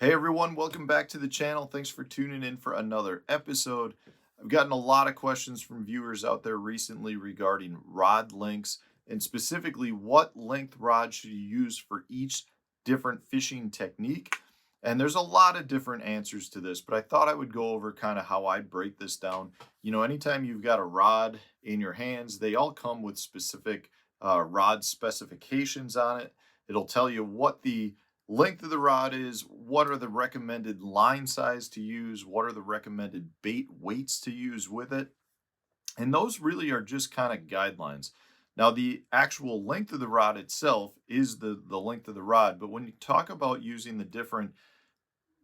Hey everyone, welcome back to the channel. Thanks for tuning in for another episode. I've gotten a lot of questions from viewers out there recently regarding rod lengths and specifically what length rod should you use for each different fishing technique. And there's a lot of different answers to this, but I thought I would go over kind of how I break this down. Anytime you've got a rod in your hands, they all come with specific rod specifications on it. It'll tell you what the length of the rod is, what are the recommended line size to use, what are the recommended bait weights to use with it. And those really are just kind of guidelines. Now, the actual length of the rod itself is the length of the rod, but when you talk about using the different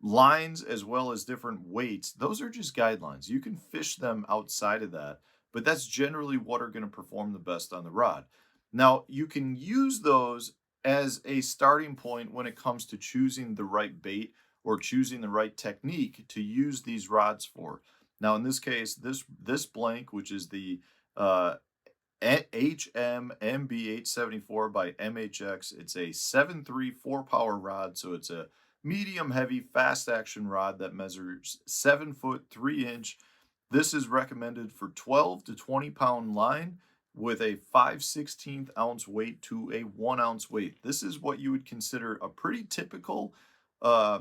lines as well as different weights, those are just guidelines. You can fish them outside of that, but that's generally what are going to perform the best on the rod. Now, you can use those as a starting point when it comes to choosing the right bait or choosing the right technique to use these rods for. Now, in this case, this blank, which is the HMMB874 by MHX, it's a 7.3 4-power rod, so it's a medium heavy fast action rod that measures 7 foot 3 inch. This is recommended for 12 to 20-pound line with a 5/16 ounce weight to a 1 ounce weight. This is what you would consider a pretty typical uh,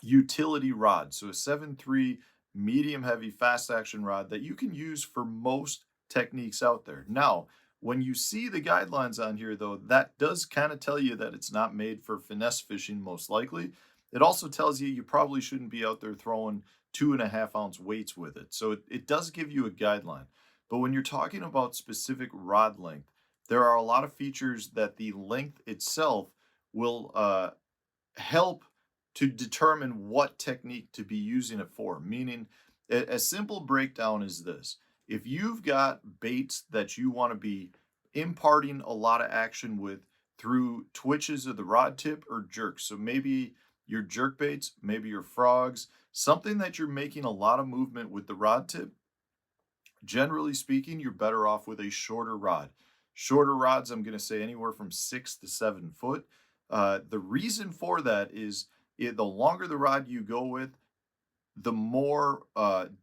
utility rod. So a 7.3 medium heavy fast action rod that you can use for most techniques out there. Now, when you see the guidelines on here, though, that does kind of tell you that it's not made for finesse fishing, most likely. It also tells you probably shouldn't be out there throwing 2.5 ounce weights with it. So it does give you a guideline. But when you're talking about specific rod length, there are a lot of features that the length itself will help to determine what technique to be using it for. Meaning, a simple breakdown is this: if you've got baits that you want to be imparting a lot of action with through twitches of the rod tip or jerks, so maybe your jerk baits, maybe your frogs, something that you're making a lot of movement with the rod tip, generally speaking, you're better off with a shorter rod. Shorter rods, I'm going to say anywhere from 6 to 7 foot. The reason for that is the longer the rod you go with, the more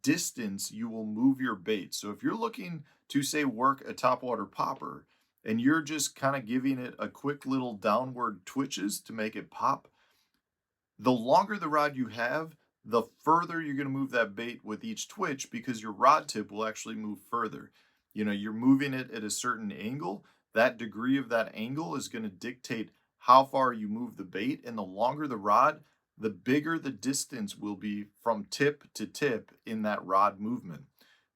distance you will move your bait. So if you're looking to, say, work a topwater popper and you're just kind of giving it a quick little downward twitches to make it pop, the longer the rod you have, the further you're going to move that bait with each twitch because your rod tip will actually move further. You're moving it at a certain angle. That degree of that angle is going to dictate how far you move the bait. And the longer the rod, the bigger the distance will be from tip to tip in that rod movement.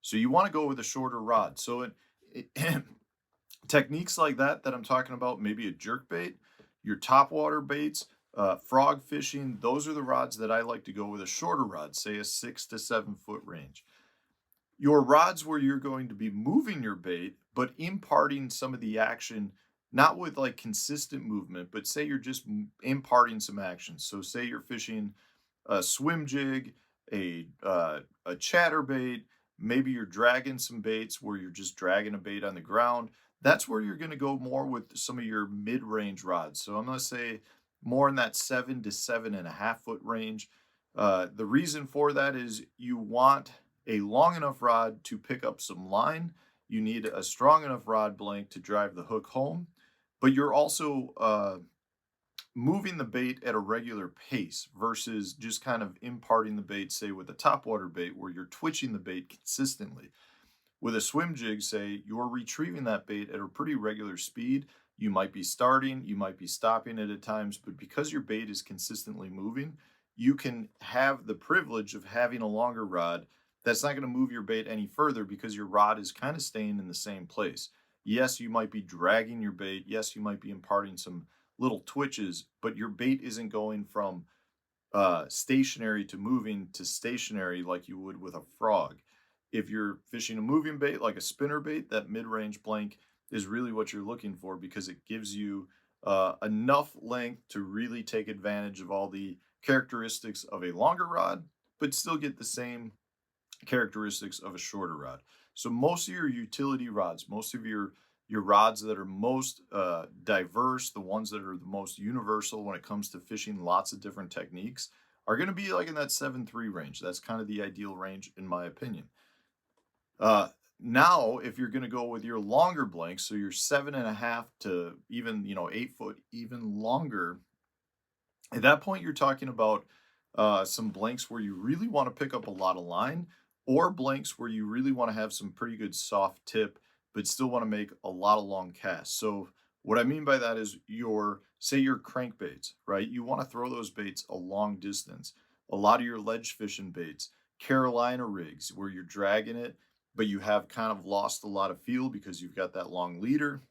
So you want to go with a shorter rod. So techniques like that I'm talking about, maybe a jerk bait, your topwater baits, frog fishing, those are the rods that I like to go with a shorter rod, say a 6 to 7 foot range. Your rods where you're going to be moving your bait, but imparting some of the action, not with like consistent movement, but say you're just imparting some action. So say you're fishing a swim jig, a chatterbait, maybe you're dragging some baits where you're just dragging a bait on the ground. That's where you're going to go more with some of your mid-range rods. So I'm going to say more in that 7 to 7.5 foot range. The reason for that is you want a long enough rod to pick up some line. You need a strong enough rod blank to drive the hook home, but you're also moving the bait at a regular pace versus just kind of imparting the bait, say with a topwater bait where you're twitching the bait consistently. With a swim jig, say, you're retrieving that bait at a pretty regular speed. You might be starting, you might be stopping it at times, but because your bait is consistently moving, you can have the privilege of having a longer rod that's not going to move your bait any further because your rod is kind of staying in the same place. Yes, you might be dragging your bait. Yes, you might be imparting some little twitches, but your bait isn't going from stationary to moving to stationary like you would with a frog. If you're fishing a moving bait like a spinner bait, that mid-range blank is really what you're looking for because it gives you enough length to really take advantage of all the characteristics of a longer rod, but still get the same characteristics of a shorter rod. So most of your utility rods, most of your rods that are most diverse, the ones that are the most universal when it comes to fishing lots of different techniques, are going to be like in that 7.3 range. That's kind of the ideal range in my opinion. Now, if you're going to go with your longer blanks, so you're 7.5 to even, 8 foot, even longer, at that point, you're talking about some blanks where you really want to pick up a lot of line, or blanks where you really want to have some pretty good soft tip, but still want to make a lot of long casts. So, what I mean by that is say your crankbaits, right? You want to throw those baits a long distance. A lot of your ledge fishing baits, Carolina rigs, where you're dragging it, but you have kind of lost a lot of feel because you've got that long leader.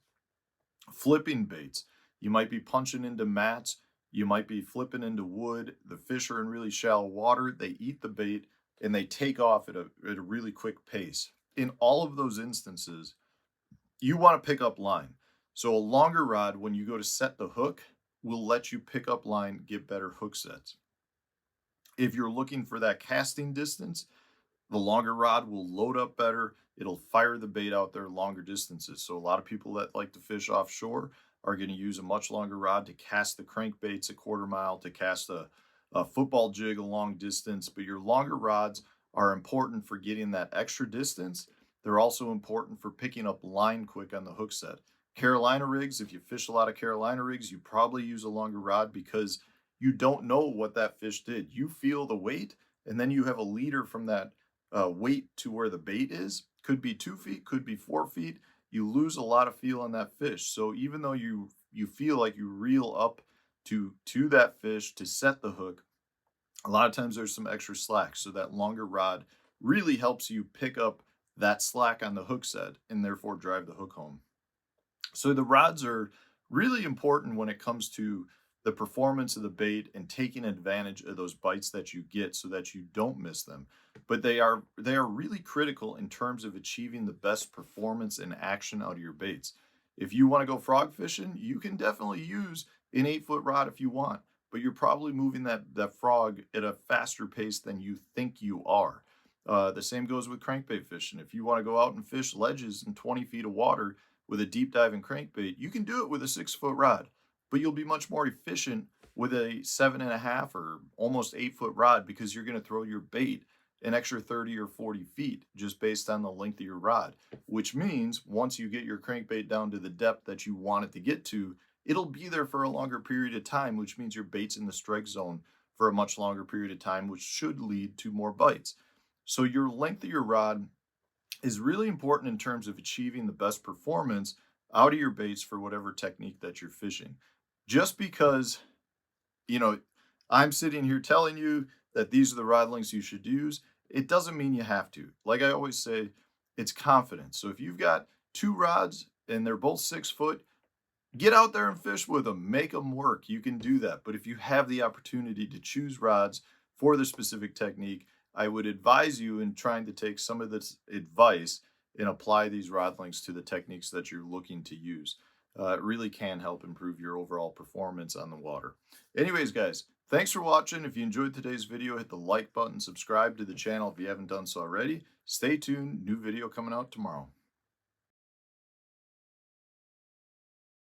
Flipping baits, you might be punching into mats, you might be flipping into wood. The fish are in really shallow water, they eat the bait, and they take off at a really quick pace. In all of those instances, you want to pick up line. So a longer rod, when you go to set the hook, will let you pick up line, get better hook sets. If you're looking for that casting distance, the longer rod will load up better. It'll fire the bait out there longer distances. So a lot of people that like to fish offshore are going to use a much longer rod to cast the crankbaits a quarter mile, to cast a football jig a long distance. But your longer rods are important for getting that extra distance. They're also important for picking up line quick on the hook set. Carolina rigs, if you fish a lot of Carolina rigs, you probably use a longer rod because you don't know what that fish did. You feel the weight, and then you have a leader from that weight to where the bait is. Could be 2 feet, could be 4 feet. You lose a lot of feel on that fish. So even though you feel like you reel up to that fish to set the hook, a lot of times there's some extra slack. So that longer rod really helps you pick up that slack on the hook set and therefore drive the hook home. So the rods are really important when it comes to the performance of the bait and taking advantage of those bites that you get so that you don't miss them. But they are really critical in terms of achieving the best performance and action out of your baits. If you want to go frog fishing, you can definitely use an 8-foot rod if you want, but you're probably moving that frog at a faster pace than you think you are. The same goes with crankbait fishing. If you want to go out and fish ledges in 20 feet of water with a deep diving crankbait, you can do it with a 6-foot rod, but you'll be much more efficient with a 7.5 or almost 8-foot rod because you're going to throw your bait an extra 30 or 40 feet just based on the length of your rod, which means once you get your crankbait down to the depth that you want it to get to, it'll be there for a longer period of time, which means your bait's in the strike zone for a much longer period of time, which should lead to more bites. So your length of your rod is really important in terms of achieving the best performance out of your baits for whatever technique that you're fishing. Just because, I'm sitting here telling you that these are the rod lengths you should use, it doesn't mean you have to. Like I always say, it's confidence. So if you've got 2 rods and they're both 6 foot, get out there and fish with them. Make them work. You can do that. But if you have the opportunity to choose rods for the specific technique, I would advise you in trying to take some of this advice and apply these rod lengths to the techniques that you're looking to use. It really can help improve your overall performance on the water. Anyways, guys, thanks for watching. If you enjoyed today's video, hit the like button, subscribe to the channel if you haven't done so already. Stay tuned, new video coming out tomorrow.